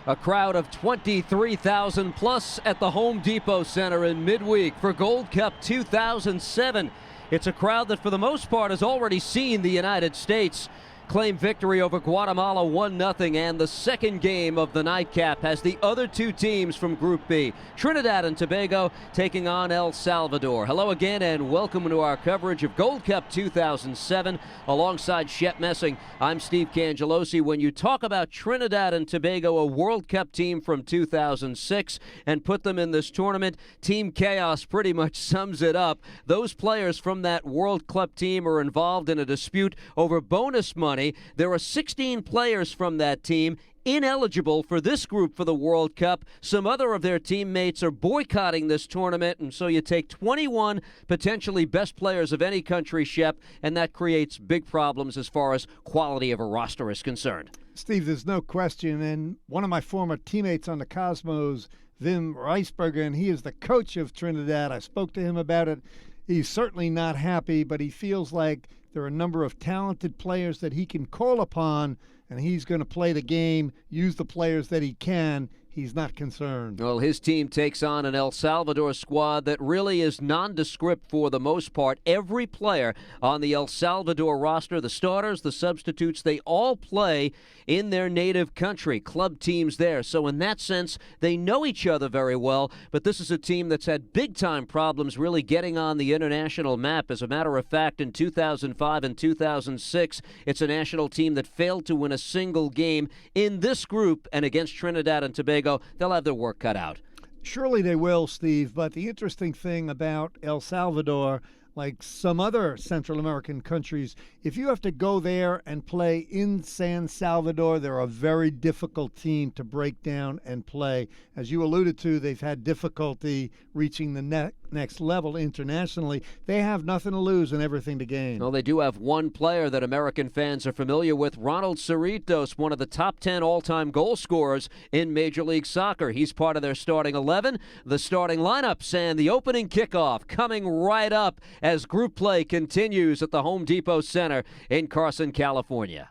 A crowd of 23,000 plus at the Home Depot Center in midweek for Gold Cup 2007. It's a crowd that for the most part has already seen the United States claim victory over Guatemala 1-0, and the second game of the nightcap has the other two teams from Group B, Trinidad and Tobago, taking on El Salvador. Hello again and welcome to our coverage of Gold Cup 2007. Alongside Shep Messing, I'm Steve Cangelosi. When you talk about Trinidad and Tobago, a World Cup team from 2006, and put them in this tournament, Team Chaos pretty much sums it up. Those players from that World Cup team are involved in a dispute over bonus money. There are 16 players from that team ineligible for this group for the World Cup. Some other of their teammates are boycotting this tournament, and so you take 21 potentially best players of any country, Shep, and that creates big problems as far as quality of a roster is concerned. Steve, there's no question, and one of my former teammates on the Cosmos, Wim Reisberger, and he is the coach of Trinidad. I spoke to him about it. He's certainly not happy, but he feels like there are a number of talented players that he can call upon, and he's going to play the game, use the players that he can. He's not concerned. Well, his team takes on an El Salvador squad that really is nondescript for the most part. Every player on the El Salvador roster, the starters, the substitutes, they all play in their native country, club teams there. So in that sense, they know each other very well, but this is a team that's had big-time problems really getting on the international map. As a matter of fact, in 2005 and 2006, it's a national team that failed to win a single game in this group, and against Trinidad and Tobago, they'll have their work cut out. Surely they will, Steve, but the interesting thing about El Salvador, like some other Central American countries, if you have to go there and play in San Salvador, they're a very difficult team to break down and play. As you alluded to, they've had difficulty reaching the next level internationally. They have nothing to lose and everything to gain. Well, they do have one player that American fans are familiar with, Ronald Cerritos, one of the top 10 all-time goal scorers in Major League Soccer. He's part of their starting 11, the starting lineups, and the opening kickoff coming right up as group play continues at the Home Depot Center in Carson, California.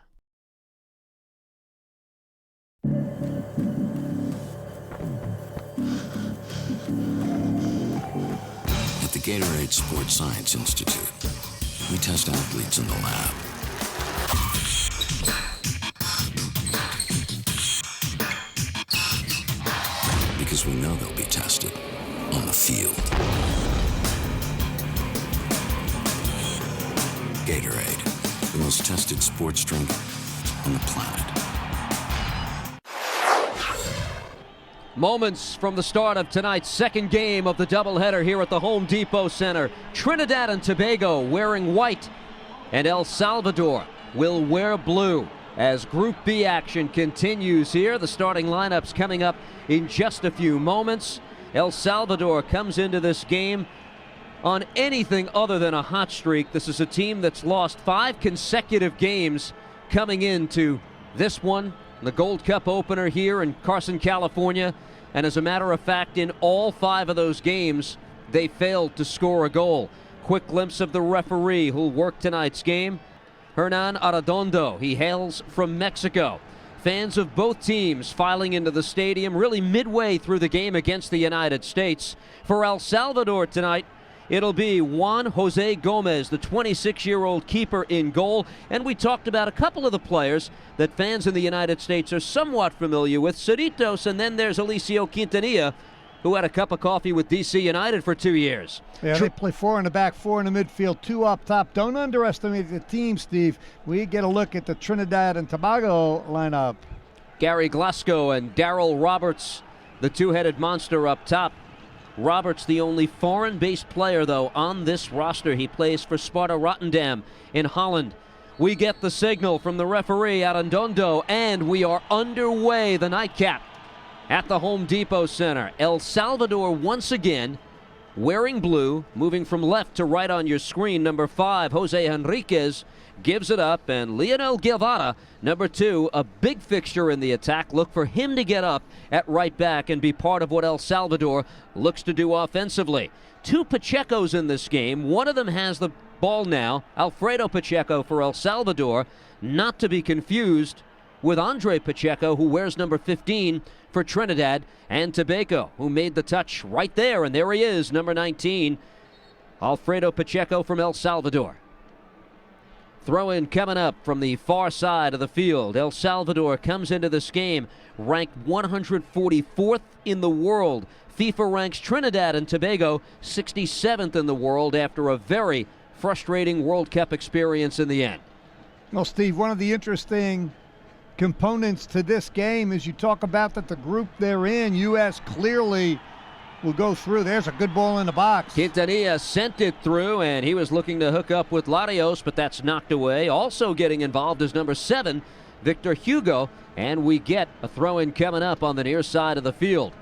At the Gatorade Sports Science Institute, we test athletes in the lab. Because we know they'll be tested on the field. Gatorade, the most tested sports drink on the planet. Moments from the start of tonight's second game of the doubleheader here at the Home Depot Center. Trinidad and Tobago wearing white, and El Salvador will wear blue as Group B action continues here. The starting lineups coming up in just a few moments. El Salvador comes into this game on anything other than a hot streak. This is a team that's lost 5 consecutive games coming into this one, the Gold Cup opener here in Carson, California. And as a matter of fact, in all 5 of those games, they failed to score a goal. Quick glimpse of the referee who'll work tonight's game, Hernan Arredondo. He hails from Mexico. Fans of both teams filing into the stadium really midway through the game against the United States. For El Salvador tonight, it'll be Juan Jose Gomez, the 26-year-old keeper, in goal. And we talked about a couple of the players that fans in the United States are somewhat familiar with, Cerritos, and then there's Alicio Quintanilla, who had a cup of coffee with D.C. United for 2 years. Yeah, they play 4 in the back, 4 in the midfield, 2 up top. Don't underestimate the team, Steve. We get a look at the Trinidad and Tobago lineup. Gary Glasgow and Darryl Roberts, the two-headed monster up top. Roberts, the only foreign-based player, though, on this roster. He plays for Sparta Rotterdam in Holland. We get the signal from the referee, Arredondo, and we are underway, the nightcap at the Home Depot Center. El Salvador once again wearing blue, moving from left to right on your screen. Number 5, Jose Henriquez, gives it up, and Lionel Guevara, number 2, a big fixture in the attack. Look for him to get up at right back and be part of what El Salvador looks to do offensively. 2 Pachecos in this game. One of them has the ball now, Alfredo Pacheco for El Salvador, not to be confused with Andre Pacheco, who wears number 15 for Trinidad and Tobago, who made the touch right there. And there he is, number 19, Alfredo Pacheco from El Salvador. Throw in coming up from the far side of the field. El Salvador comes into this game ranked 144th in the world. FIFA ranks Trinidad and Tobago 67th in the world after a very frustrating World Cup experience in the end. Well, Steve, one of the interesting components to this game is you talk about that the group they're in, U.S. clearly will go through. There's a good ball in the box. Quintanilla sent it through, and he was looking to hook up with Larios, but that's knocked away. Also getting involved is number 7, Victor Hugo, and we get a throw-in coming up on the near side of the field.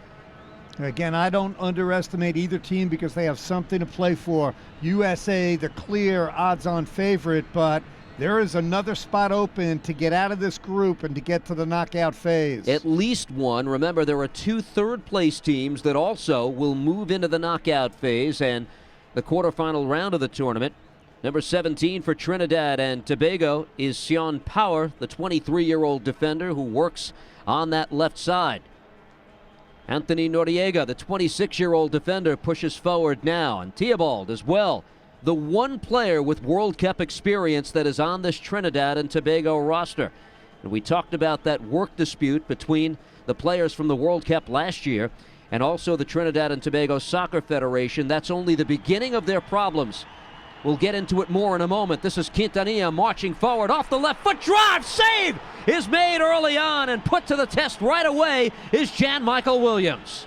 Again, I don't underestimate either team because they have something to play for. USA, the clear odds-on favorite, but there is another spot open to get out of this group and to get to the knockout phase. At least one. Remember, there are 2 third-place teams that also will move into the knockout phase and the quarterfinal round of the tournament. Number 17 for Trinidad and Tobago is Sean Power, the 23-year-old defender who works on that left side. Anthony Noriega, the 26-year-old defender, pushes forward now, and Theobald as well. The one player with World Cup experience that is on this Trinidad and Tobago roster. And we talked about that work dispute between the players from the World Cup last year and also the Trinidad and Tobago Soccer Federation. That's only the beginning of their problems. We'll get into it more in a moment. This is Quintanilla marching forward off the left foot. Drive! Save is made early on, and put to the test right away is Jan Michael Williams.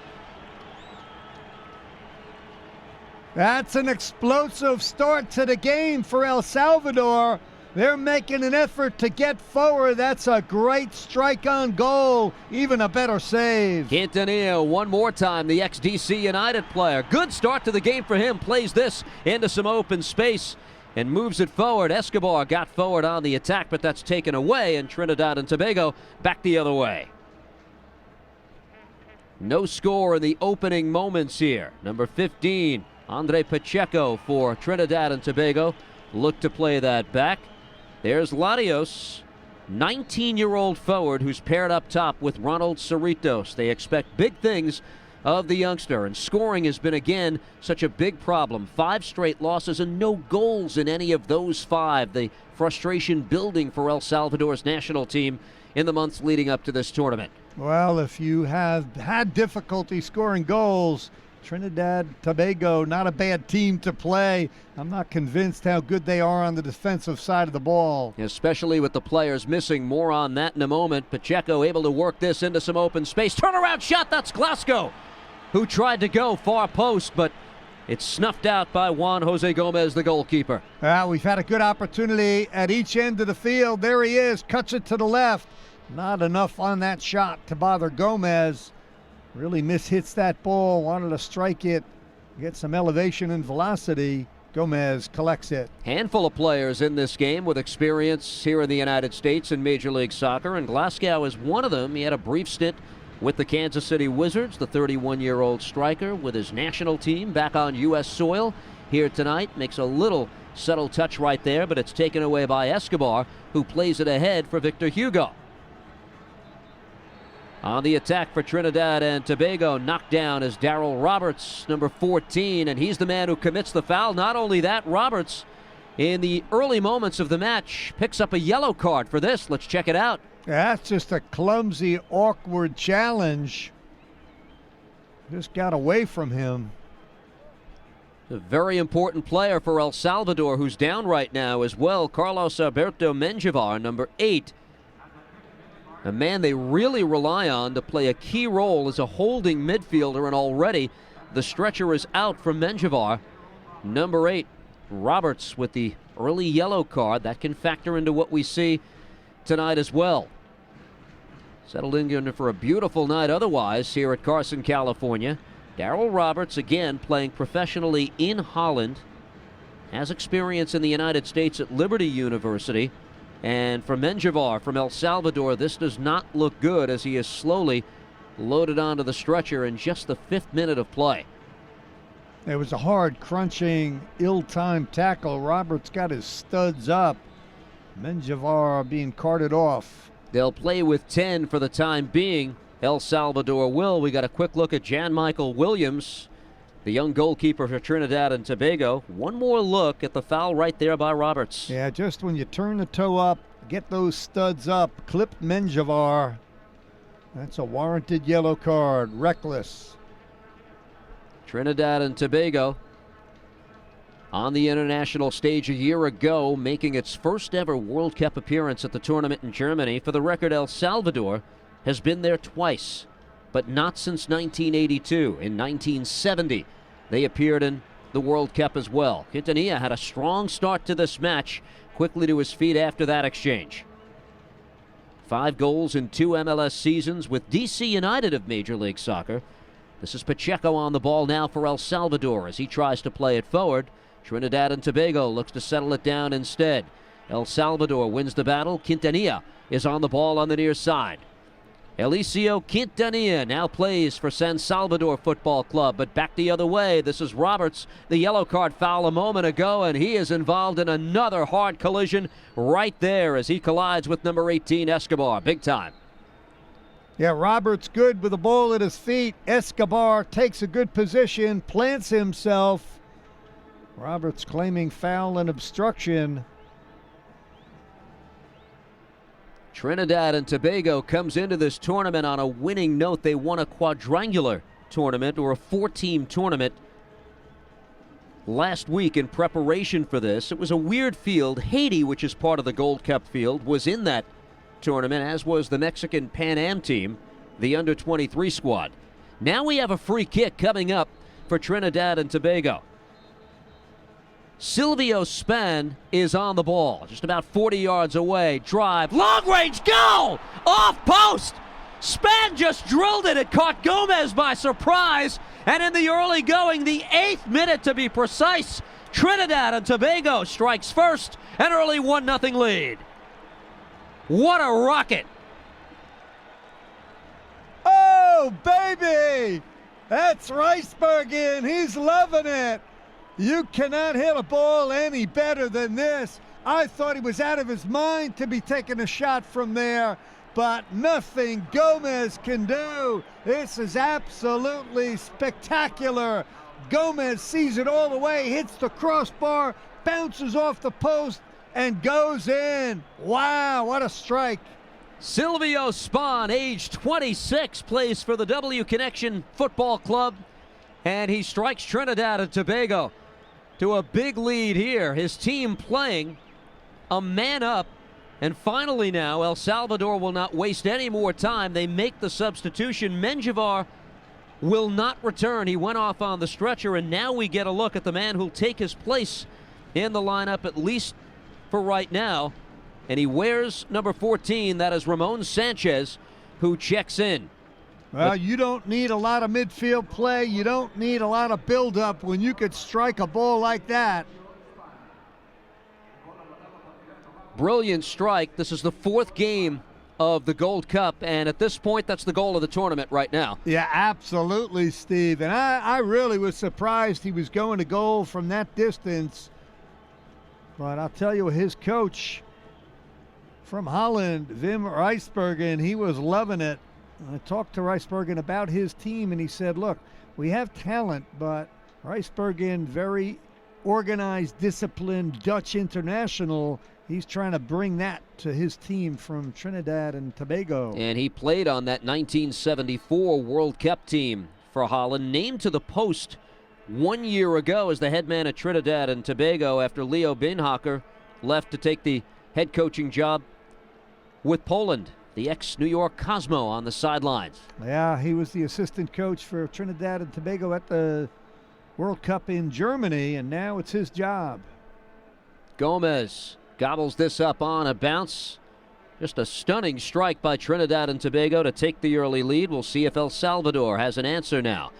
That's an explosive start to the game for El Salvador. They're making an effort to get forward. That's a great strike on goal. Even a better save. Quintanilla one more time, the ex-DC United player. Good start to the game for him. Plays this into some open space and moves it forward. Escobar got forward on the attack, but that's taken away, and Trinidad and Tobago back the other way. No score in the opening moments here. Number 15, Andre Pacheco for Trinidad and Tobago. Look to play that back. There's Larios, 19-year-old forward who's paired up top with Ronald Cerritos. They expect big things of the youngster, and scoring has been again such a big problem. 5 straight losses and no goals in any of those 5. The frustration building for El Salvador's national team in the months leading up to this tournament. Well, if you have had difficulty scoring goals, Trinidad, Tobago, not a bad team to play. I'm not convinced how good they are on the defensive side of the ball. Especially with the players missing. More on that in a moment. Pacheco able to work this into some open space. Turnaround shot, that's Glasgow, who tried to go far post, but it's snuffed out by Juan Jose Gomez, the goalkeeper. We've had a good opportunity at each end of the field. There he is, cuts it to the left. Not enough on that shot to bother Gomez. Really mishits that ball, wanted to strike it, get some elevation and velocity. Gomez collects it. Handful of players in this game with experience here in the United States in Major League Soccer, and Glasgow is one of them. He had a brief stint with the Kansas City Wizards, the 31-year-old striker with his national team back on U.S. soil here tonight. Makes a little subtle touch right there, but it's taken away by Escobar, who plays it ahead for Victor Hugo. On the attack for Trinidad and Tobago, knocked down is Darryl Roberts, number 14, and he's the man who commits the foul. Not only that, Roberts, in the early moments of the match, picks up a yellow card for this. Let's check it out. That's just a clumsy, awkward challenge. Just got away from him. A very important player for El Salvador, who's down right now as well. Carlos Alberto Menjivar, number 8. A man they really rely on to play a key role as a holding midfielder, and already the stretcher is out from Menjivar. Number 8, Roberts, with the early yellow card. That can factor into what we see tonight as well. Settled in for a beautiful night otherwise here at Carson, California. Darryl Roberts, again, playing professionally in Holland. Has experience in the United States at Liberty University. And for Menjivar from El Salvador, this does not look good as he is slowly loaded onto the stretcher in just the 5th minute of play. It was a hard, crunching, ill-timed tackle. Roberts got his studs up. Menjivar being carted off. They'll play with 10 for the time being. El Salvador will. We got a quick look at Jan Michael Williams, the young goalkeeper for Trinidad and Tobago. One more look at the foul right there by Roberts. Yeah, just when you turn the toe up, get those studs up, clip Menjivar. That's a warranted yellow card. Reckless. Trinidad and Tobago on the international stage a year ago, making its first ever World Cup appearance at the tournament in Germany. For the record, El Salvador has been there twice, but not since 1982. In 1970, they appeared in the World Cup as well. Quintanilla had a strong start to this match, quickly to his feet after that exchange. 5 goals in 2 MLS seasons with DC United of Major League Soccer. This is Pacheco on the ball now for El Salvador as he tries to play it forward. Trinidad and Tobago looks to settle it down instead. El Salvador wins the battle. Quintanilla is on the ball on the near side. Eliseo Quintanilla now plays for San Salvador Football Club, but back the other way. This is Roberts, the yellow card foul a moment ago, and he is involved in another hard collision right there as he collides with number 18, Escobar. Big time. Yeah, Roberts good with the ball at his feet. Escobar takes a good position, plants himself. Roberts claiming foul and obstruction. Trinidad and Tobago comes into this tournament on a winning note. They won a quadrangular tournament, or a 4-team tournament, last week in preparation for this. It was a weird field. Haiti, which is part of the Gold Cup field, was in that tournament, as was the Mexican Pan Am team, the under-23 squad. Now we have a free kick coming up for Trinidad and Tobago. Silvio Span is on the ball, just about 40 yards away. Drive, long range goal! Off post! Span just drilled it. It caught Gomez by surprise. And in the early going, the 8th minute to be precise, Trinidad and Tobago strikes first, an early 1-0 lead. What a rocket! Oh, baby! That's Ricebergen. He's loving it. You cannot hit a ball any better than this. I thought he was out of his mind to be taking a shot from there, but nothing Gomez can do. This is absolutely spectacular. Gomez sees it all the way, hits the crossbar, bounces off the post, and goes in. Wow, what a strike. Silvio Span, age 26, plays for the W Connection Football Club, and he strikes Trinidad and Tobago to a big lead here. His team playing a man up, and finally now El Salvador will not waste any more time. They make the substitution. Menjivar will not return. He went off on the stretcher, and now we get a look at the man who'll take his place in the lineup, at least for right now, and he wears number 14. That is Ramon Sanchez, who checks in. Well, you don't need a lot of midfield play. You don't need a lot of build-up when you could strike a ball like that. Brilliant strike. This is the 4th game of the Gold Cup, and at this point, that's the goal of the tournament right now. Yeah, absolutely, Steve. And I really was surprised he was going to goal from that distance. But I'll tell you, his coach from Holland, Wim Ricebergen, he was loving it. I talked to Ricebergen about his team, and he said, look, we have talent, but Ricebergen, very organized, disciplined Dutch international. He's trying to bring that to his team from Trinidad and Tobago. And he played on that 1974 World Cup team for Holland, named to the post 1 year ago as the head man at Trinidad and Tobago after Leo Beenhakker left to take the head coaching job with Poland. The ex-New York Cosmo on the sidelines. Yeah, he was the assistant coach for Trinidad and Tobago at the World Cup in Germany, and now it's his job. Gomez gobbles this up on a bounce. Just a stunning strike by Trinidad and Tobago to take the early lead. We'll see if El Salvador has an answer now.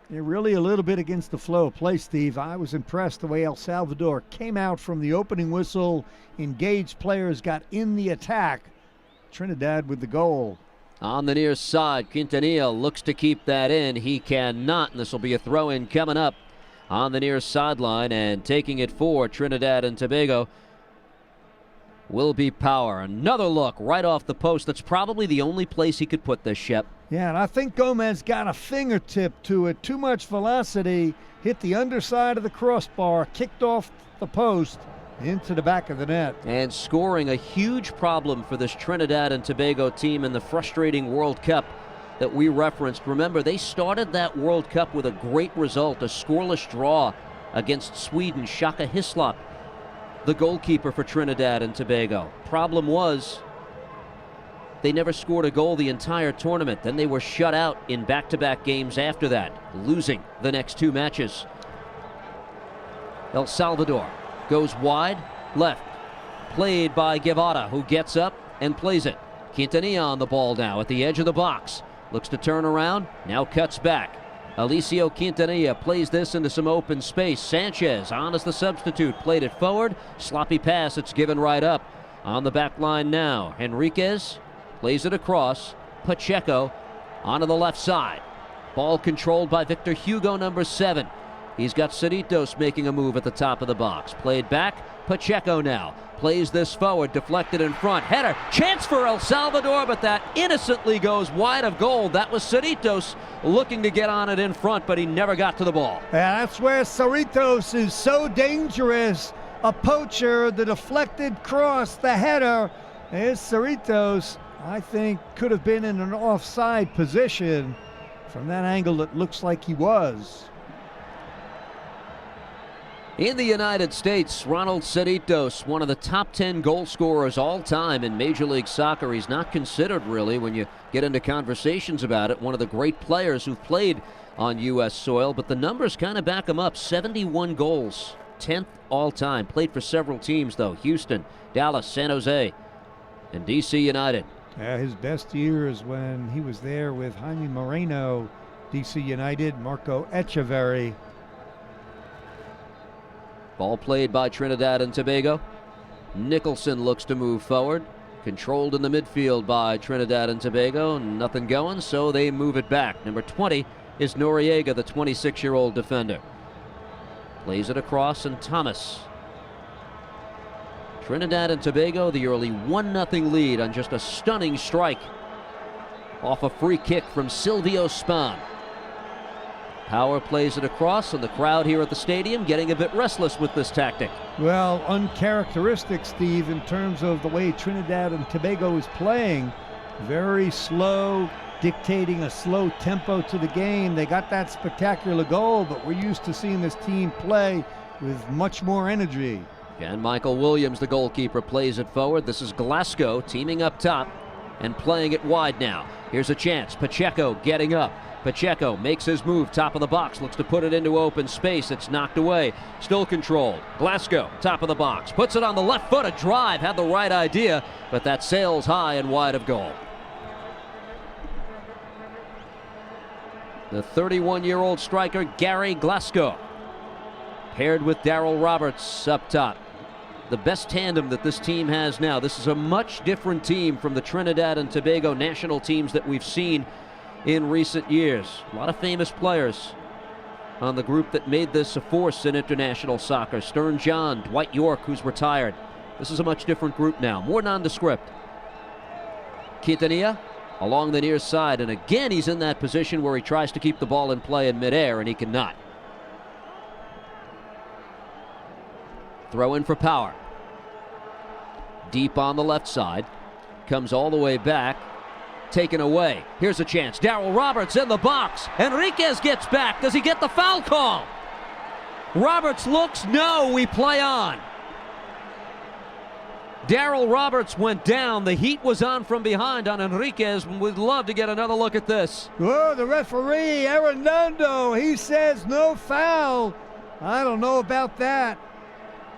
They're really a little bit against the flow of play, Steve. I was impressed the way El Salvador came out from the opening whistle. Engaged players got in the attack. Trinidad with the goal. On the near side, Quintanilla looks to keep that in. He cannot, and this will be a throw-in coming up on the near sideline, and taking it for Trinidad and Tobago will be Power. Another look right off the post. That's probably the only place he could put this, Shep. Yeah, and I think Gomez got a fingertip to it. Too much velocity, hit the underside of the crossbar, kicked off the post into the back of the net. And scoring, a huge problem for this Trinidad and Tobago team in the frustrating World Cup that we referenced. Remember, they started that World Cup with a great result, a scoreless draw against Sweden. Shaka Hislop, the goalkeeper for Trinidad and Tobago. Problem was, they never scored a goal the entire tournament. Then they were shut out in back-to-back games after that, losing the next two matches. El Salvador goes wide, left. Played by Guevara, who gets up and plays it. Quintanilla on the ball now at the edge of the box. Looks to turn around, now cuts back. Alicio Quintanilla plays this into some open space. Sanchez on as the substitute, played it forward. Sloppy pass, it's given right up. On the back line now, Henriquez plays it across. Pacheco onto the left side. Ball controlled by Victor Hugo, number 7. He's got Cerritos making a move at the top of the box. Played back, Pacheco now. Plays this forward, deflected in front. Header, chance for El Salvador, but that innocently goes wide of goal. That was Cerritos looking to get on it in front, but he never got to the ball. Yeah, that's where Cerritos is so dangerous. A poacher, the deflected cross, the header. There's Cerritos. I think could have been in an offside position. From that angle, it looks like he was. In the United States, Ronald Cerritos, one of the top 10 goal scorers all time in Major League Soccer. He's not considered really when you get into conversations about it. One of the great players who've played on U.S. soil, but the numbers kind of back him up. 71 goals, 10th all time. Played for several teams though. Houston, Dallas, San Jose, and D.C. United. Yeah, his best years when he was there with Jaime Moreno, D.C. United, Marco Echeverri. Ball played by Trinidad and Tobago. Nicholson looks to move forward. Controlled in the midfield by Trinidad and Tobago. Nothing going, so they move it back. Number 20 is Noriega, the 26-year-old defender. Plays it across, and Thomas. Trinidad and Tobago, the early 1-0 lead on just a stunning strike off a free kick from Silvio Spahn. Power plays it across, and the crowd here at the stadium getting a bit restless with this tactic. Well, uncharacteristic, Steve, in terms of the way Trinidad and Tobago is playing. Very slow, dictating a slow tempo to the game. They got that spectacular goal, but we're used to seeing this team play with much more energy. And Michael Williams, the goalkeeper, plays it forward. This is Glasgow teaming up top and playing it wide now. Here's a chance. Pacheco getting up. Pacheco makes his move, top of the box, looks to put it into open space. It's knocked away, still controlled. Glasgow, top of the box, puts it on the left foot, a drive, had the right idea, but that sails high and wide of goal. The 31-year-old striker, Gary Glasgow, paired with Darryl Roberts up top. The best tandem that this team has now. This is a much different team from the Trinidad and Tobago national teams that we've seen in recent years. A lot of famous players on the group that made this a force in international soccer. Stern John, Dwight York, who's retired. This is a much different group now, more nondescript. Quintanilla along the near side, and again he's in that position where he tries to keep the ball in play in midair, and he cannot. Throw in for Power. Deep on the left side, comes all the way back. Taken away. Here's a chance. Darryl Roberts in the box. Henriquez gets back. Does he get the foul call? Roberts looks. No, we play on. Darryl Roberts went down. The heat was on from behind on Henriquez. We'd love to get another look at this. Oh, the referee, Arredondo, he says no foul. I don't know about that.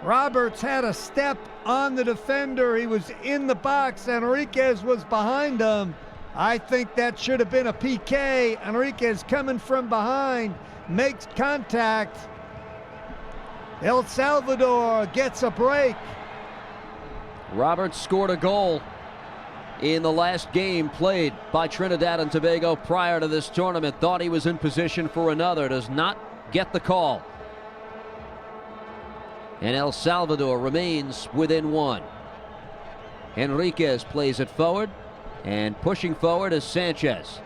Roberts had a step on the defender. He was in the box. Henriquez was behind him. I think that should have been a PK. Henriquez coming from behind, makes contact. El Salvador gets a break. Roberts scored a goal in the last game played by Trinidad and Tobago prior to this tournament. Thought he was in position for another. Does not get the call. And El Salvador remains within one. Enriquez plays it forward, and pushing forward is Sanchez.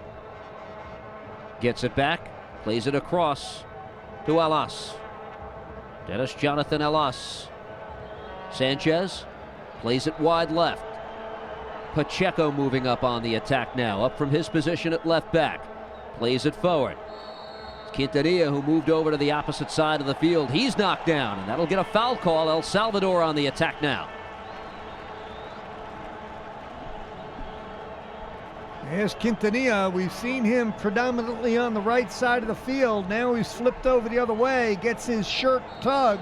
Gets it back, plays it across to Alas. Dennis Jonathan Alas. Sanchez plays it wide left. Pacheco moving up on the attack now, up from his position at left back. Plays it forward. Quintanilla, who moved over to the opposite side of the field, he's knocked down, and that'll get a foul call. El Salvador on the attack now. There's Quintanilla. We've seen him predominantly on the right side of the field. Now he's flipped over the other way, gets his shirt tugged,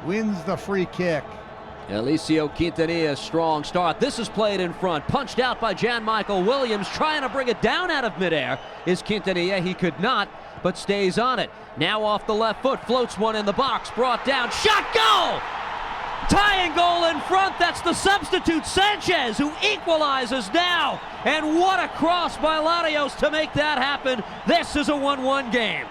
wins the free kick. Eliseo Quintanilla, strong start. This is played in front, punched out by Jan Michael Williams, trying to bring it down out of midair is Quintanilla. He could not, but stays on it. Now off the left foot, floats one in the box, brought down, shot, goal! Tying goal in front, that's the substitute Sanchez, who equalizes now. And what a cross by Larios to make that happen. This is a 1-1 game.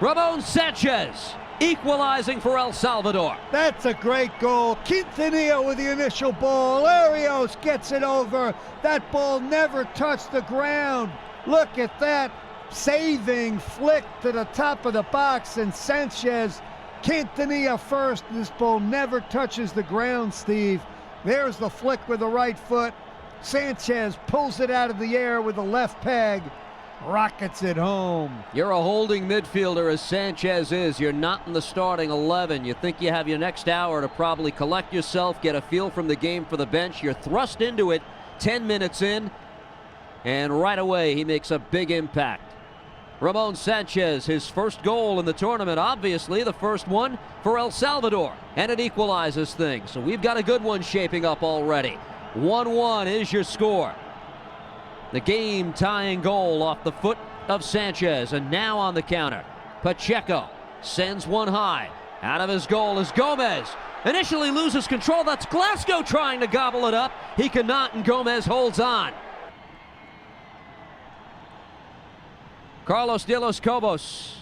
Ramon Sanchez equalizing for El Salvador. That's a great goal. Quintanilla with the initial ball. Larios gets it over. That ball never touched the ground. Look at that saving flick to the top of the box, and Sanchez, Quintanilla first. This ball never touches the ground, Steve. There's the flick with the right foot. Sanchez pulls it out of the air with the left peg. Rockets it home. You're a holding midfielder as Sanchez is. You're not in the starting 11. You think you have your next hour to probably collect yourself, get a feel from the game for the bench. You're thrust into it 10 minutes in, and right away he makes a big impact. Ramon Sanchez, his first goal in the tournament, obviously the first one for El Salvador, and it equalizes things. So we've got a good one shaping up already. 1-1 is your score. The game-tying goal off the foot of Sanchez, and now on the counter. Pacheco sends one high. Out of his goal is Gomez. Initially loses control. That's Glasgow trying to gobble it up. He cannot, and Gomez holds on. Carlos de los Cobos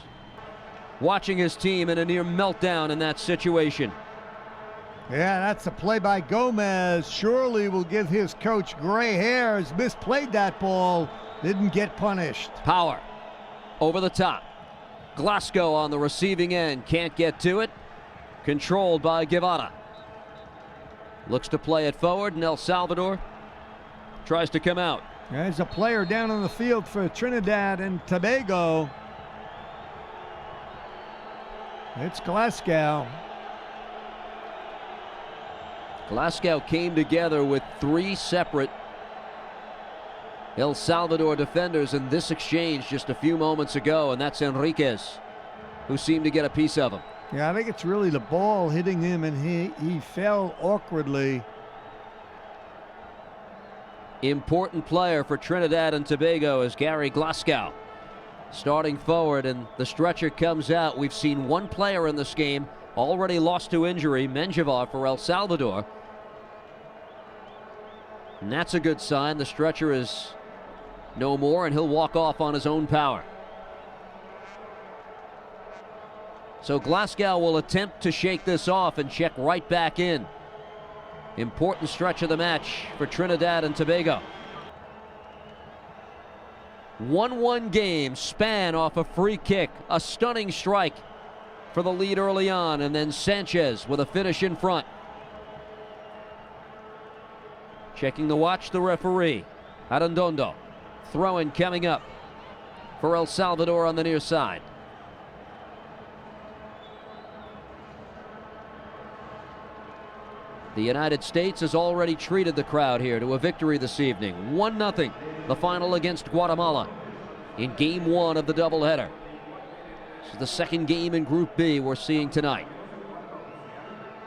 watching his team in a near meltdown in that situation. Yeah, that's a play by Gomez. Surely will give his coach gray hairs. Misplayed that ball. Didn't get punished. Power over the top. Glasgow on the receiving end. Can't get to it. Controlled by Guevara. Looks to play it forward, and El Salvador tries to come out. There's a player down on the field for Trinidad and Tobago. It's Glasgow. Glasgow came together with three separate El Salvador defenders in this exchange just a few moments ago, and that's Enriquez, who seemed to get a piece of him. Yeah, I think it's really the ball hitting him, and he fell awkwardly. Important player for Trinidad and Tobago is Gary Glasgow. Starting forward, and the stretcher comes out. We've seen one player in this game already lost to injury, Menjivar for El Salvador. And that's a good sign. The stretcher is no more, and he'll walk off on his own power. So Glasgow will attempt to shake this off and check right back in. Important stretch of the match for Trinidad and Tobago. 1-1 game, Span off a free kick, a stunning strike for the lead early on, and then Sanchez with a finish in front. Checking the watch, the referee, Arredondo. Throw-in coming up for El Salvador on the near side. The United States has already treated the crowd here to a victory this evening. 1-0, the final against Guatemala in Game 1 of the doubleheader. This is the second game in Group B we're seeing tonight.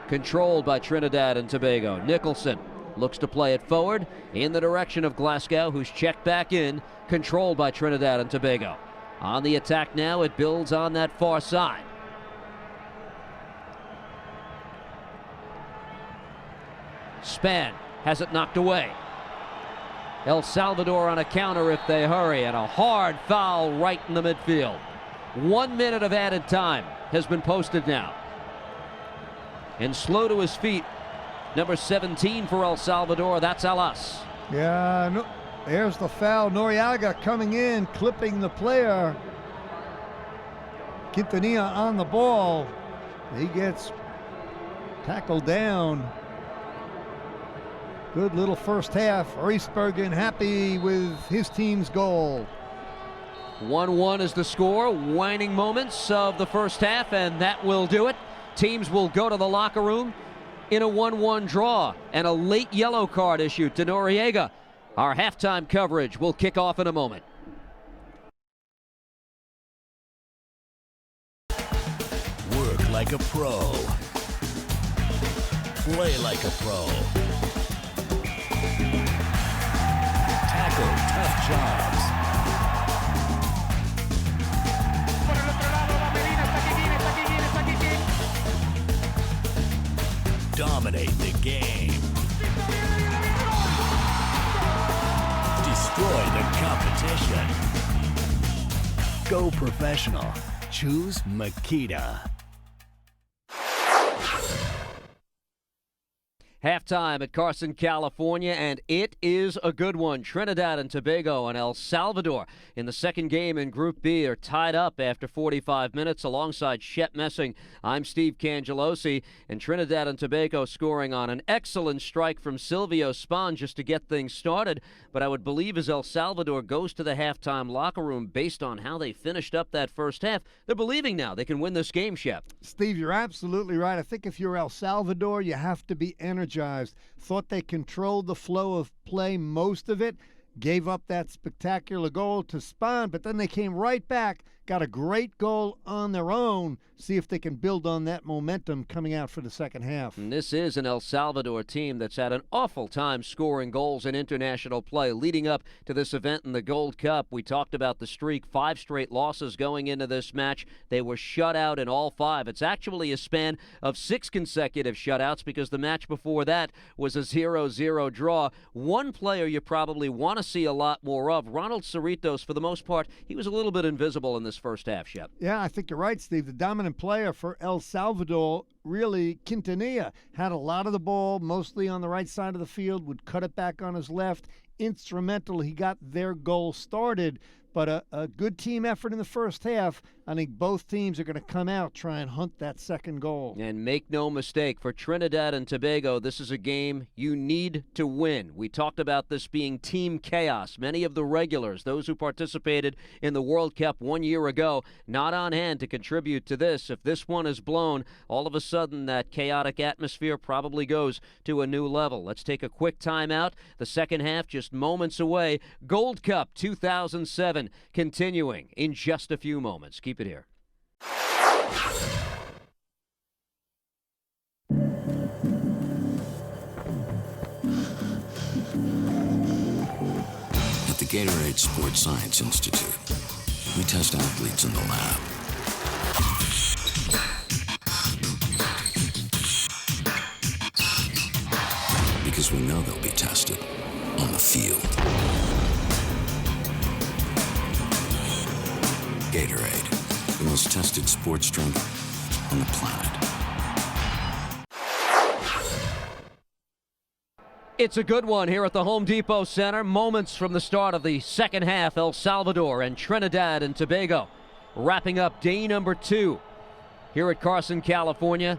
Controlled by Trinidad and Tobago. Nicholson looks to play it forward in the direction of Glasgow, who's checked back in. Controlled by Trinidad and Tobago. On the attack now, it builds on that far side. Span has it knocked away. El Salvador on a counter if they hurry, and a hard foul right in the midfield. 1 minute of added time has been posted now. And slow to his feet, number 17 for El Salvador, that's Alas. Yeah, no, there's the foul. Noriega coming in, clipping the player. Quintanilla on the ball. He gets tackled down. Good little first half. Reisbergen happy with his team's goal. 1-1 is the score. Waning moments of the first half, and that will do it. Teams will go to the locker room in a 1-1 draw, and a late yellow card issued to Noriega. Our halftime coverage will kick off in a moment. Work like a pro. Play like a pro. Tackle tough jobs. Dominate the game. Destroy the competition. Go professional. Choose Makita. Halftime at Carson, California, and it is a good one. Trinidad and Tobago and El Salvador in the second game in Group B are tied up after 45 minutes alongside Shep Messing. I'm Steve Cangelosi, and Trinidad and Tobago scoring on an excellent strike from Silvio Spahn just to get things started. But I would believe as El Salvador goes to the halftime locker room based on how they finished up that first half, they're believing now they can win this game, Shep. Steve, you're absolutely right. I think if you're El Salvador, you have to be energized. Thought they controlled the flow of play most of it, gave up that spectacular goal to Spahn, but then they came right back, got a great goal on their own. See if they can build on that momentum coming out for the second half. And this is an El Salvador team that's had an awful time scoring goals in international play leading up to this event in the Gold Cup. We talked about the streak, 5 straight losses going into this match. They were shut out in all 5. It's actually a span of 6 consecutive shutouts because the match before that was a 0-0 draw. One player you probably want to see a lot more of, Ronald Cerritos, for the most part, he was a little bit invisible in this first half, Shep. Yeah, I think you're right, Steve. The dominant player for El Salvador, really, Quintanilla, had a lot of the ball, mostly on the right side of the field, would cut it back on his left. Instrumental, he got their goal started. But a good team effort in the first half. I think both teams are going to come out, try and hunt that second goal. And make no mistake, for Trinidad and Tobago, this is a game you need to win. We talked about this being team chaos. Many of the regulars, those who participated in the World Cup 1 year ago, not on hand to contribute to this. If this one is blown, all of a sudden that chaotic atmosphere probably goes to a new level. Let's take a quick timeout. The second half just moments away. Gold Cup 2007 continuing in just a few moments. Keep it here. At the Gatorade Sports Science Institute, we test athletes in the lab. Because we know they'll be tested on the field. Gatorade, the most tested sports drink on the planet. It's a good one here at the Home Depot Center. Moments from the start of the second half, El Salvador and Trinidad and Tobago wrapping up day number 2 here at Carson, California,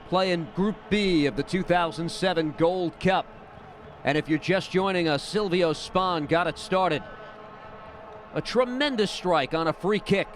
playing Group B of the 2007 Gold Cup. And if you're just joining us, Silvio Spahn got it started. A tremendous strike on a free kick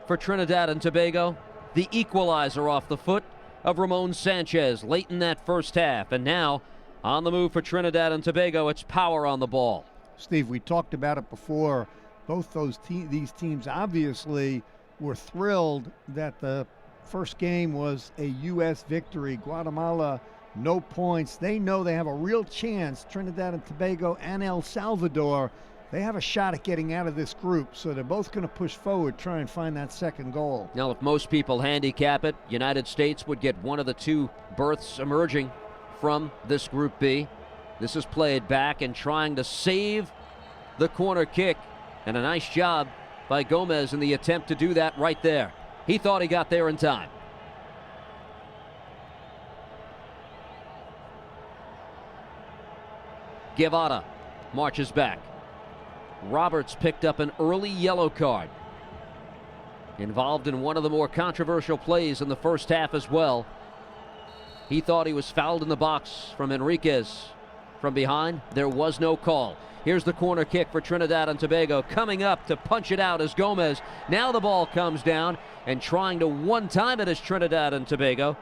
for Trinidad and Tobago. The equalizer off the foot of Ramon Sanchez late in that first half. And now, on the move for Trinidad and Tobago, it's power on the ball. Steve, we talked about it before. Both these teams obviously were thrilled that the first game was a U.S. victory. Guatemala, no points. They know they have a real chance. Trinidad and Tobago and El Salvador, they have a shot at getting out of this group, so they're both going to push forward, try and find that second goal. Now, if most people handicap it, United States would get one of the 2 berths emerging from this Group B. This is played back and trying to save the corner kick. And a nice job by Gomez in the attempt to do that right there. He thought he got there in time. Guevara marches back. Roberts picked up an early yellow card. Involved in one of the more controversial plays in the first half as well. He thought he was fouled in the box from Enriquez. From behind, there was no call. Here's the corner kick for Trinidad and Tobago. Coming up to punch it out is Gomez. Now the ball comes down, and trying to one-time it is Trinidad and Tobago.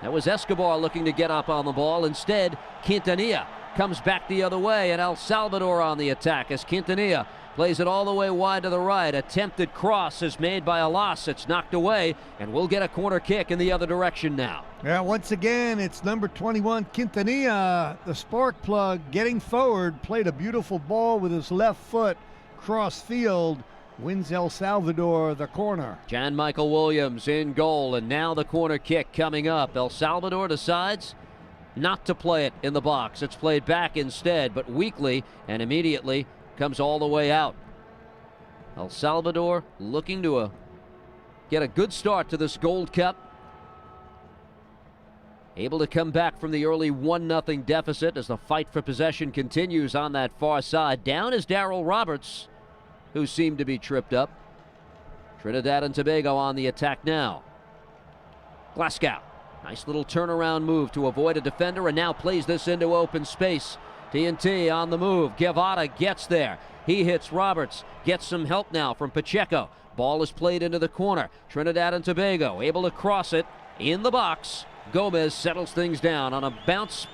That was Escobar looking to get up on the ball. Instead, Quintanilla comes back the other way, and El Salvador on the attack as Quintanilla plays it all the way wide to the right. Attempted cross is made by Alas. It's knocked away, and we'll get a corner kick in the other direction now. Yeah, once again, it's number 21, Quintanilla, the spark plug, getting forward, played a beautiful ball with his left foot, cross field, wins El Salvador the corner. Jan Michael Williams in goal, and now the corner kick coming up. El Salvador decides not to play it in the box. It's played back instead, but weakly, and immediately comes all the way out. El Salvador looking to get a good start to this Gold Cup. Able to come back from the early 1-0 deficit as the fight for possession continues on that far side. Down is Darryl Roberts, who seemed to be tripped up. Trinidad and Tobago on the attack now. Glasgow, nice little turnaround move to avoid a defender, and now plays this into open space. TNT on the move. Guevara gets there. He hits Roberts. Gets some help now from Pacheco. Ball is played into the corner. Trinidad and Tobago able to cross it in the box. Gomez settles things down on a bounce.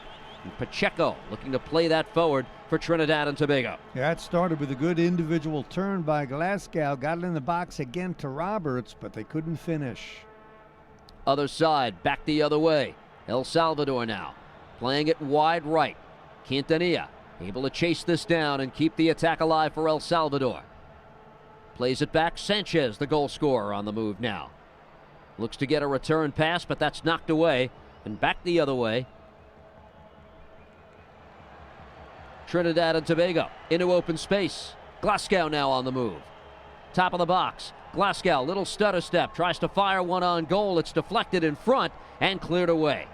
And Pacheco looking to play that forward for Trinidad and Tobago. Yeah, it started with a good individual turn by Glasgow. Got it in the box again to Roberts, but they couldn't finish. Other side, back the other way. El Salvador now playing it wide right. Quintanilla able to chase this down and keep the attack alive for El Salvador. Plays it back. Sanchez, the goal scorer, on the move now. Looks to get a return pass, but that's knocked away. And back the other way. Trinidad and Tobago into open space. Glasgow now on the move. Top of the box. Glasgow, little stutter step. Tries to fire one on goal. It's deflected in front and cleared away.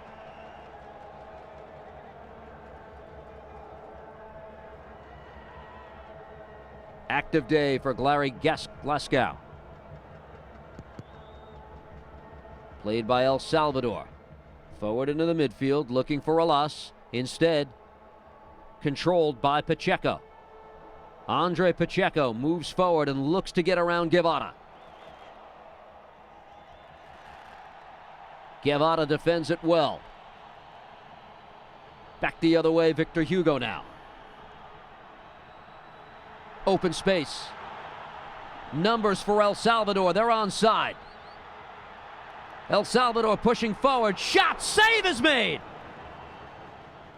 Active day for Glasgow. Played by El Salvador. Forward into the midfield, looking for Alas. Instead, controlled by Pacheco. Andre Pacheco moves forward and looks to get around Guevara. Guevara defends it well. Back the other way, Victor Hugo now. Open space. Numbers for El Salvador. They're onside. El Salvador pushing forward. Shot. Save is made.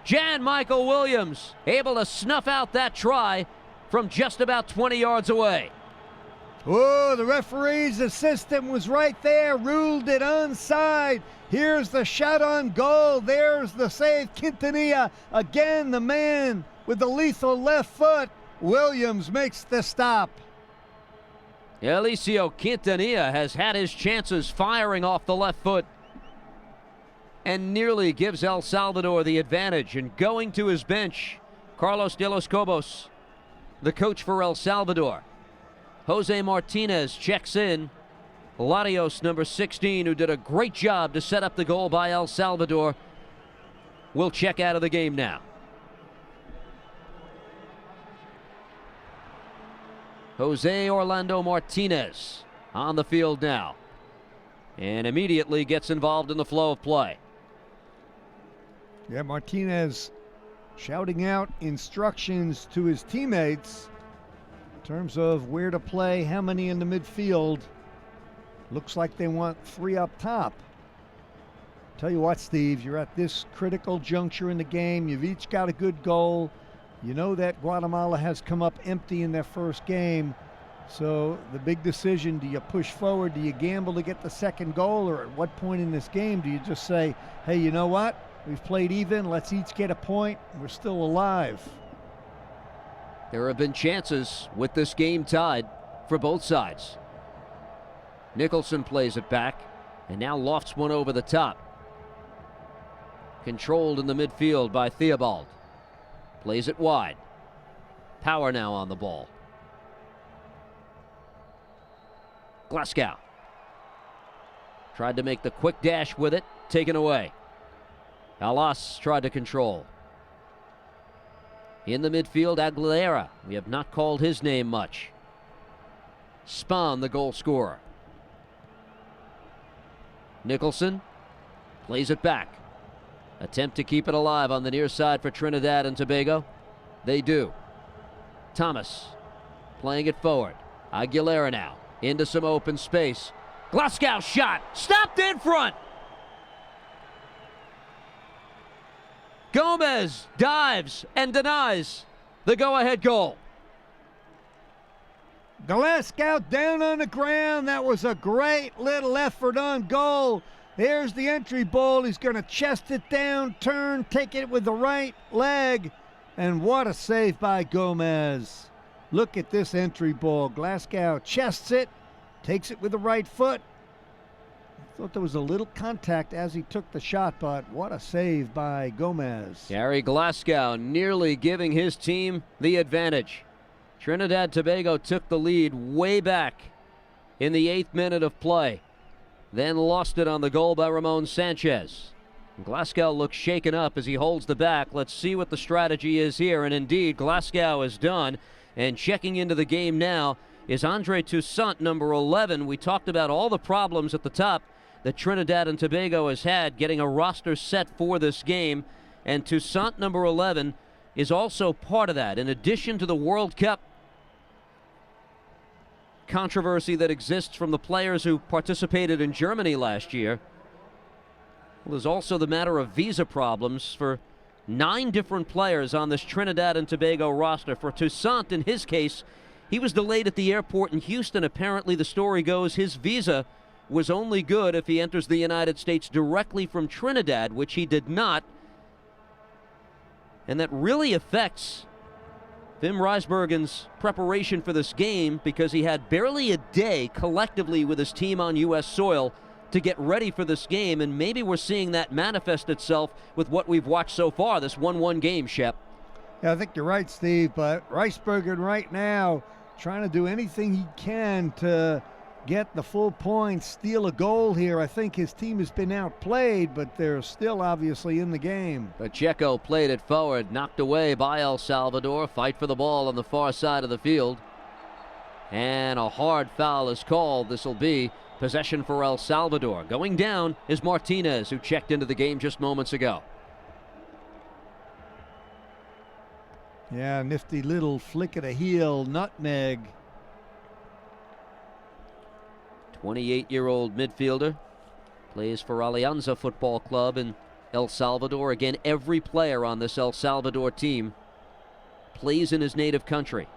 Jan Michael Williams able to snuff out that try from just about 20 yards away. Oh, the referee's assistant was right there, ruled it onside. Here's the shot on goal. There's the save. Quintanilla, again the man with the lethal left foot. Williams makes the stop. Eliseo Quintanilla has had his chances firing off the left foot and nearly gives El Salvador the advantage. And going to his bench, Carlos de los Cobos, the coach for El Salvador. Jose Martinez checks in. Larios, number 16, who did a great job to set up the goal by El Salvador, will check out of the game now. Jose Orlando Martinez on the field now, and immediately gets involved in the flow of play. Yeah, Martinez shouting out instructions to his teammates in terms of where to play, how many in the midfield. Looks like they want 3 up top. Tell you what, Steve, you're at this critical juncture in the game. You've each got a good goal. You know that Guatemala has come up empty in their first game. So the big decision, do you push forward? Do you gamble to get the second goal? Or at what point in this game do you just say, hey, you know what? We've played even. Let's each get a point. We're still alive. There have been chances with this game tied for both sides. Nicholson plays it back and now lofts one over the top. Controlled in the midfield by Theobald. Plays it wide. Power now on the ball. Glasgow tried to make the quick dash with it, taken away. Alas tried to control. In the midfield, Aguilera. We have not called his name much. Spahn, the goal scorer. Nicholson plays it back. Attempt to keep it alive on the near side for Trinidad and Tobago. They do. Thomas playing it forward. Aguilera now into some open space. Glasgow shot. Stopped in front. Gomez dives and denies the go-ahead goal. Glasgow down on the ground. That was a great little effort on goal. There's the entry ball. He's going to chest it down, turn, take it with the right leg. And what a save by Gomez. Look at this entry ball. Glasgow chests it, takes it with the right foot. I thought there was a little contact as he took the shot, but what a save by Gomez. Gary Glasgow nearly giving his team the advantage. Trinidad Tobago took the lead way back in the 8th minute of play, then lost it on the goal by Ramon Sanchez. Glasgow looks shaken up as he holds the back. Let's see what the strategy is here, and indeed Glasgow is done. And checking into the game now is Andre Toussaint, number 11. We talked about all the problems at the top that Trinidad and Tobago has had getting a roster set for this game, and Toussaint, number 11, is also part of that. In addition to the World Cup controversy that exists from the players who participated in Germany last year, well, there's also the matter of visa problems for 9 different players on this Trinidad and Tobago roster. For Toussaint, in his case, he was delayed at the airport in Houston. Apparently, the story goes, his visa was only good if he enters the United States directly from Trinidad, which he did not. And that really affects Wim Rijsbergen's preparation for this game, because he had barely a day collectively with his team on U.S. soil to get ready for this game, and maybe we're seeing that manifest itself with what we've watched so far, this 1-1 game, Shep. Yeah, I think you're right, Steve, but Rijsbergen right now trying to do anything he can to get the full points, steal a goal here. I think his team has been outplayed, but they're still obviously in the game. Pacheco played it forward, knocked away by El Salvador. Fight for the ball on the far side of the field. And a hard foul is called. This will be possession for El Salvador. Going down is Martinez, who checked into the game just moments ago. Yeah, nifty little flick of the heel, nutmeg. 28-year-old midfielder, plays for Alianza Football Club in El Salvador. Again, every player on this El Salvador team plays in his native country.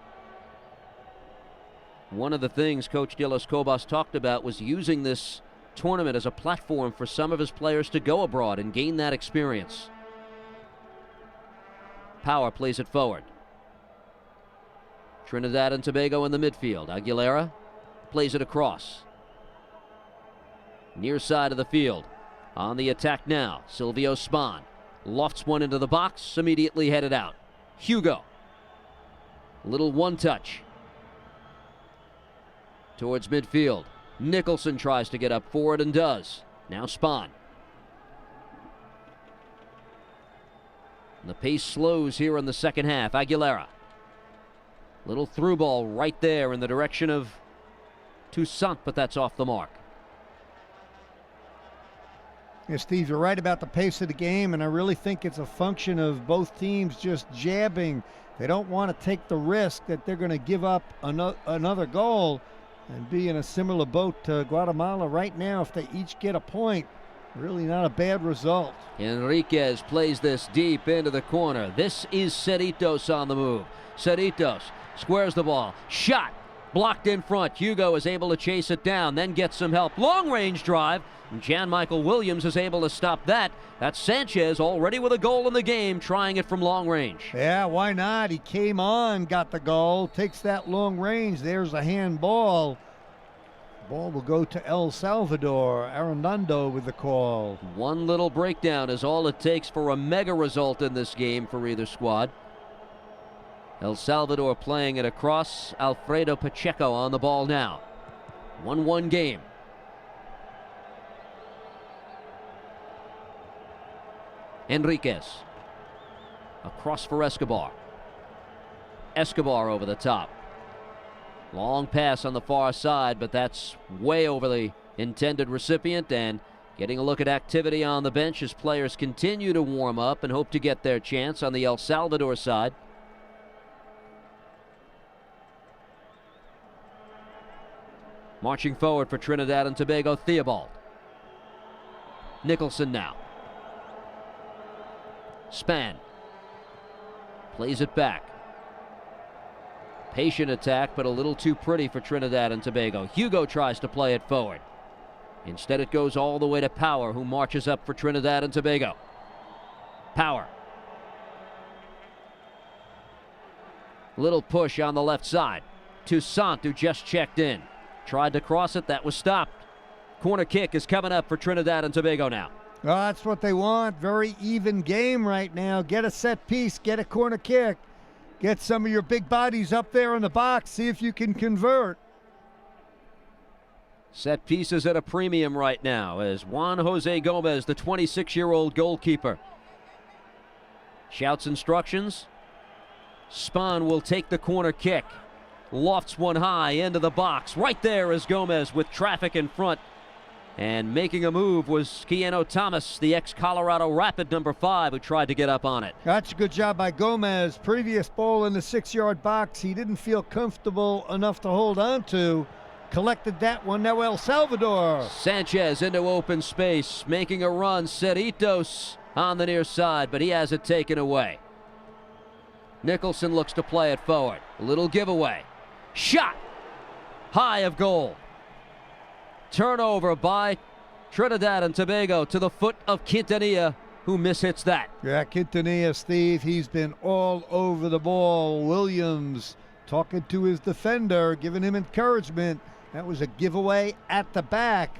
One of the things Coach De Los Cobos talked about was using this tournament as a platform for some of his players to go abroad and gain that experience. Power plays it forward. Trinidad and Tobago in the midfield. Aguilera plays it across. Near side of the field. On the attack now, Silvio Spahn. Lofts one into the box, immediately headed out. Hugo. Little one-touch. Towards midfield. Nicholson tries to get up for it and does. Now Spahn. And the pace slows here in the second half. Aguilera. Little through ball right there in the direction of Toussaint, but that's off the mark. Yeah, Steve, you're right about the pace of the game, and I really think it's a function of both teams just jabbing. They don't want to take the risk that they're going to give up another goal and be in a similar boat to Guatemala right now. If they each get a point, really not a bad result. Enriquez plays this deep into the corner. This is Cerritos on the move. Cerritos squares the ball. Shot. Blocked in front. Hugo is able to chase it down, then gets some help. Long range drive. And Jan Michael Williams is able to stop that. That's Sanchez already with a goal in the game, trying it from long range. Yeah, why not? He came on, got the goal, takes that long range. There's a handball. Ball will go to El Salvador. Arredondo with the call. One little breakdown is all it takes for a mega result in this game for either squad. El Salvador playing it across. Alfredo Pacheco on the ball now. 1-1 game. Enriquez. Across for Escobar. Escobar over the top. Long pass on the far side, but that's way over the intended recipient. And getting a look at activity on the bench as players continue to warm up and hope to get their chance on the El Salvador side. Marching forward for Trinidad and Tobago, Theobald. Nicholson now. Span. Plays it back. Patient attack, but a little too pretty for Trinidad and Tobago. Hugo tries to play it forward. Instead, it goes all the way to Power, who marches up for Trinidad and Tobago. Power. Little push on the left side. Toussaint, who just checked in. Tried to cross it, that was stopped. Corner kick is coming up for Trinidad and Tobago now. Well, that's what they want. Very even game right now. Get a set piece, get a corner kick. Get some of your big bodies up there in the box. See if you can convert. Set pieces at a premium right now as Juan Jose Gomez, the 26-year-old goalkeeper, shouts instructions. Spahn will take the corner kick. Lofts one high into the box. Right there is Gomez with traffic in front. And making a move was Keanu Thomas, the ex-Colorado Rapid number 5, who tried to get up on it. That's a good job by Gomez. Previous ball in the 6-yard box, he didn't feel comfortable enough to hold on to. Collected that one. Now El Salvador. Sanchez into open space, making a run. Cerritos on the near side, but he has it taken away. Nicholson looks to play it forward. A little giveaway. Shot. High of goal. Turnover by Trinidad and Tobago to the foot of Quintanilla, who mishits that. Yeah, Quintanilla, Steve, he's been all over the ball. Williams talking to his defender, giving him encouragement. That was a giveaway at the back.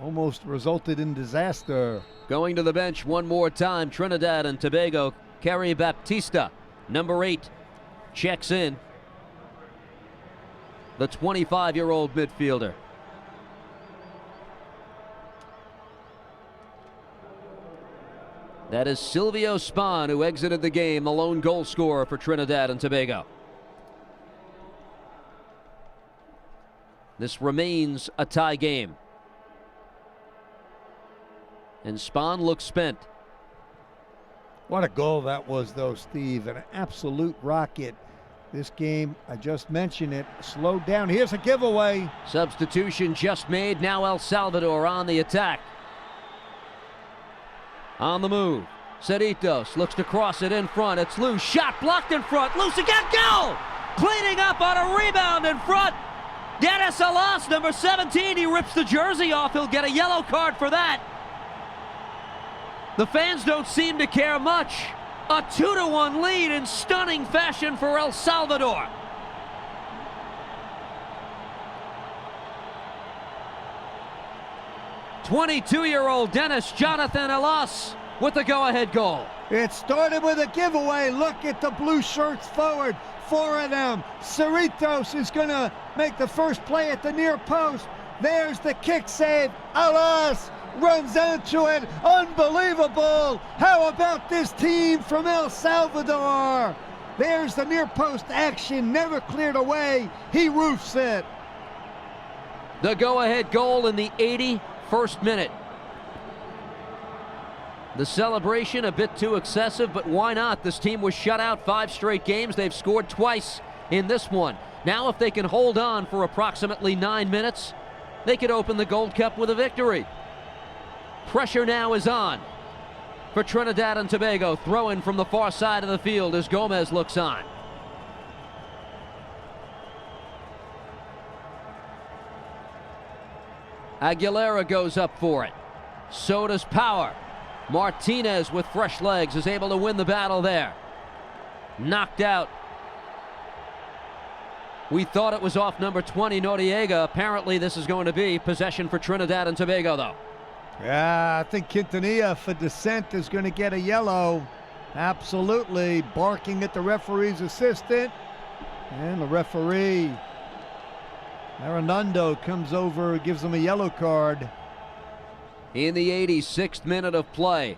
Almost resulted in disaster. Going to the bench one more time, Trinidad and Tobago. Kerry Baptista, number 8, checks in. The 25-year-old midfielder. That is Silvio Spahn, who exited the game, the lone goal scorer for Trinidad and Tobago. This remains a tie game. And Spahn looks spent. What a goal that was, though, Steve. An absolute rocket. This game, I just mentioned it, slowed down. Here's a giveaway. Substitution just made. Now El Salvador on the attack. On the move. Cerritos looks to cross it in front. It's loose. Shot blocked in front. Loose again. Goal! Cleaning up on a rebound in front. Dennis Alas, number 17. He rips the jersey off. He'll get a yellow card for that. The fans don't seem to care much. A 2-1 lead in stunning fashion for El Salvador. "22-year-old Dennis Jonathan Alas with the go-ahead goal." It started with a giveaway. Look at the blue shirts forward. 4 of them. Cerritos is going to make the first play at the near post. There's the kick save. Alas runs into it. Unbelievable. How about this team from El Salvador? There's the near post action. Never cleared away. He roofs it. The go-ahead goal in the 81st minute. The celebration a bit too excessive, but why not? This team was shut out 5 straight games. They've scored twice in this one. Now if they can hold on for approximately 9 minutes, they could open the Gold Cup with a victory. Pressure now is on for Trinidad and Tobago. Throw in from the far side of the field as Gomez looks on. Aguilera goes up for it. So does Power. Martinez with fresh legs is able to win the battle there. Knocked out. We thought it was off number 20, Noriega. Apparently this is going to be possession for Trinidad and Tobago, though. Yeah, I think Quintanilla for dissent is going to get a yellow. Absolutely. Barking at the referee's assistant. And the referee, Arredondo, comes over, gives him a yellow card. In the 86th minute of play,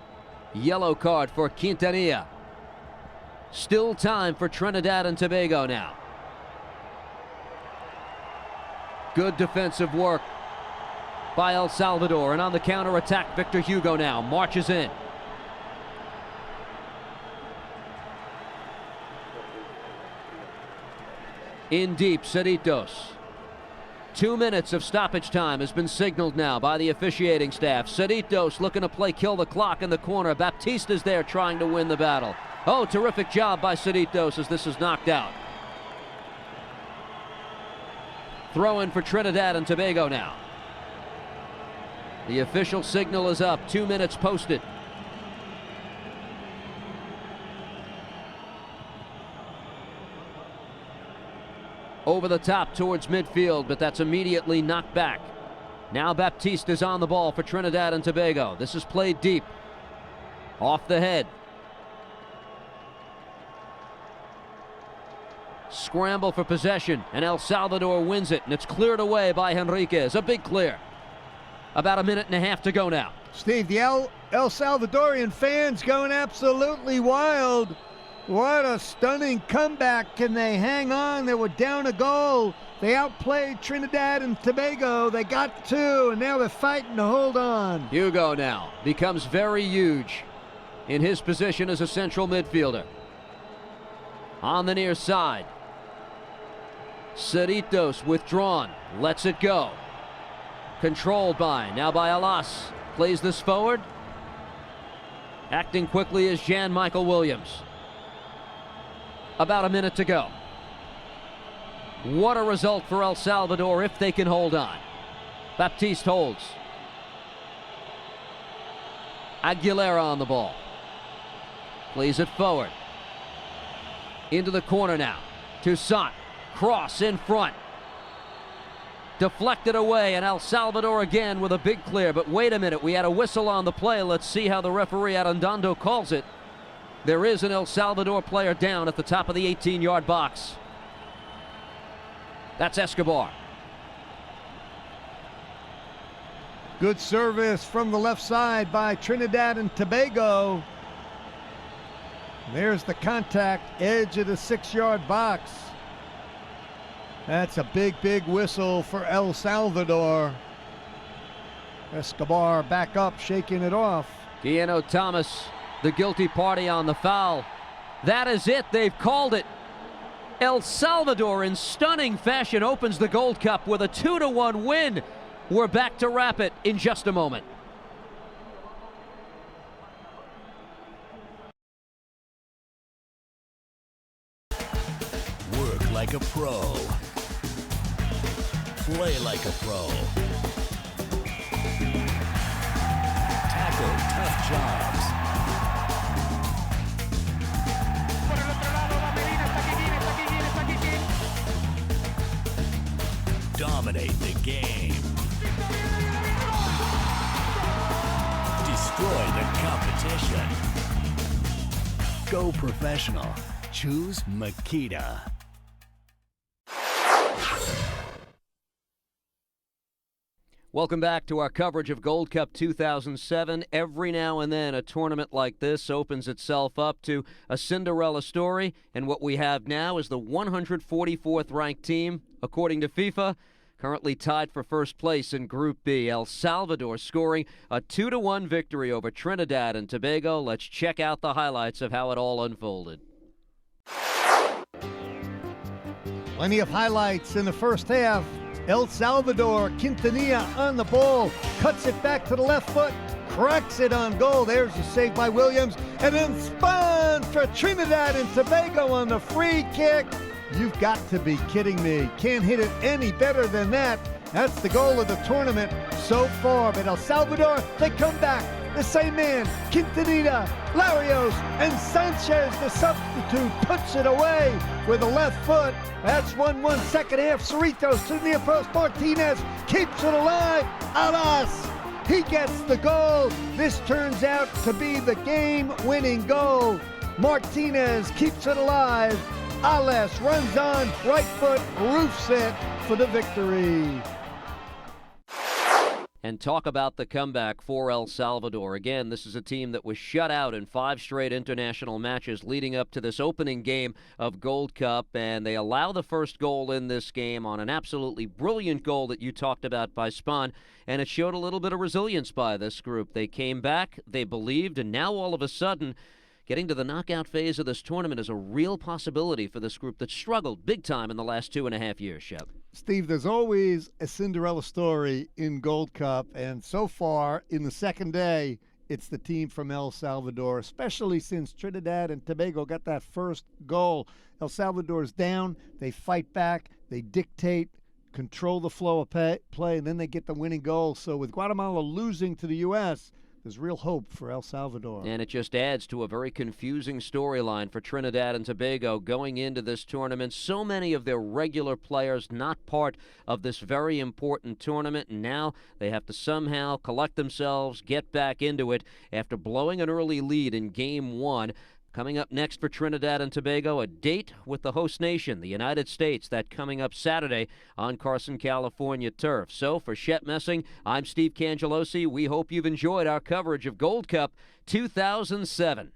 yellow card for Quintanilla. Still time for Trinidad and Tobago now. Good defensive work by El Salvador, and on the counter-attack, Victor Hugo now marches in. In deep, Cerritos. 2 minutes of stoppage time has been signaled now by the officiating staff. Cerritos looking to play kill the clock in the corner. Baptista's there trying to win the battle. Oh, terrific job by Cerritos as this is knocked out. Throw in for Trinidad and Tobago now. The official signal is up. 2 minutes posted. Over the top towards midfield, but that's immediately knocked back. Now Baptista's on the ball for Trinidad and Tobago. This is played deep. Off the head. Scramble for possession, and El Salvador wins it, and it's cleared away by Henriquez. A big clear. About a minute and a half to go now. Steve, the El Salvadorian fans going absolutely wild. What a stunning comeback. Can they hang on? They were down a goal. They outplayed Trinidad and Tobago. They got two, and now they're fighting to hold on. Hugo now becomes very huge in his position as a central midfielder. On the near side. Cerritos withdrawn, lets it go. Controlled now by Alas. Plays this forward. Acting quickly is Jan Michael Williams. About a minute to go. What a result for El Salvador if they can hold on. Baptiste holds. Aguilera on the ball. Plays it forward. Into the corner now. Toussaint. Cross in front. Deflected away, and El Salvador again with a big clear. But wait a minute, we had a whistle on the play. Let's see how the referee Arredondo calls it. There is an El Salvador player down at the top of the 18-yard box. That's Escobar. Good service from the left side by Trinidad and Tobago. There's the contact, edge of the 6-yard box. That's a big, big whistle for El Salvador. Escobar back up, shaking it off. Guillermo Thomas, the guilty party on the foul. That is it. They've called it. El Salvador in stunning fashion opens the Gold Cup with a 2-1 win. We're back to wrap it in just a moment. Work like a pro. Play like a pro. Tackle tough jobs. Dominate the game. Destroy the competition. Go professional. Choose Makita. Welcome back to our coverage of Gold Cup 2007. Every now and then a tournament like this opens itself up to a Cinderella story, and what we have now is the 144th ranked team, according to FIFA, currently tied for first place in Group B. El Salvador scoring a 2-1 victory over Trinidad and Tobago. Let's check out the highlights of how it all unfolded. Plenty of highlights in the first half. El Salvador, Quintanilla on the ball, cuts it back to the left foot, cracks it on goal. There's a save by Williams, and then spun for Trinidad and Tobago on the free kick. You've got to be kidding me. Can't hit it any better than that. That's the goal of the tournament so far. But El Salvador, they come back. The same man, Quintanilla, Larios, and Sanchez, the substitute, puts it away with the left foot. That's 1-1 second half. Cerritos to the near post. Martinez keeps it alive. Alas, he gets the goal. This turns out to be the game-winning goal. Martinez keeps it alive. Alas runs on, right foot, roofs it for the victory. And talk about the comeback for El Salvador. Again, this is a team that was shut out in 5 straight international matches leading up to this opening game of Gold Cup, and they allow the first goal in this game on an absolutely brilliant goal that you talked about by Spahn, and it showed a little bit of resilience by this group. They came back, they believed, and now all of a sudden, getting to the knockout phase of this tournament is a real possibility for this group that struggled big time in the last 2.5 years, Shep. Steve, there's always a Cinderella story in Gold Cup, and so far in the second day, it's the team from El Salvador, especially since Trinidad and Tobago got that first goal. El Salvador's down, they fight back, they dictate, control the flow of play, and then they get the winning goal. So with Guatemala losing to the U.S., there's real hope for El Salvador. And it just adds to a very confusing storyline for Trinidad and Tobago going into this tournament. So many of their regular players not part of this very important tournament, and now they have to somehow collect themselves, get back into it after blowing an early lead in Game 1. Coming up next for Trinidad and Tobago, a date with the host nation, the United States. That coming up Saturday on Carson, California turf. So for Shep Messing, I'm Steve Cangelosi. We hope you've enjoyed our coverage of Gold Cup 2007.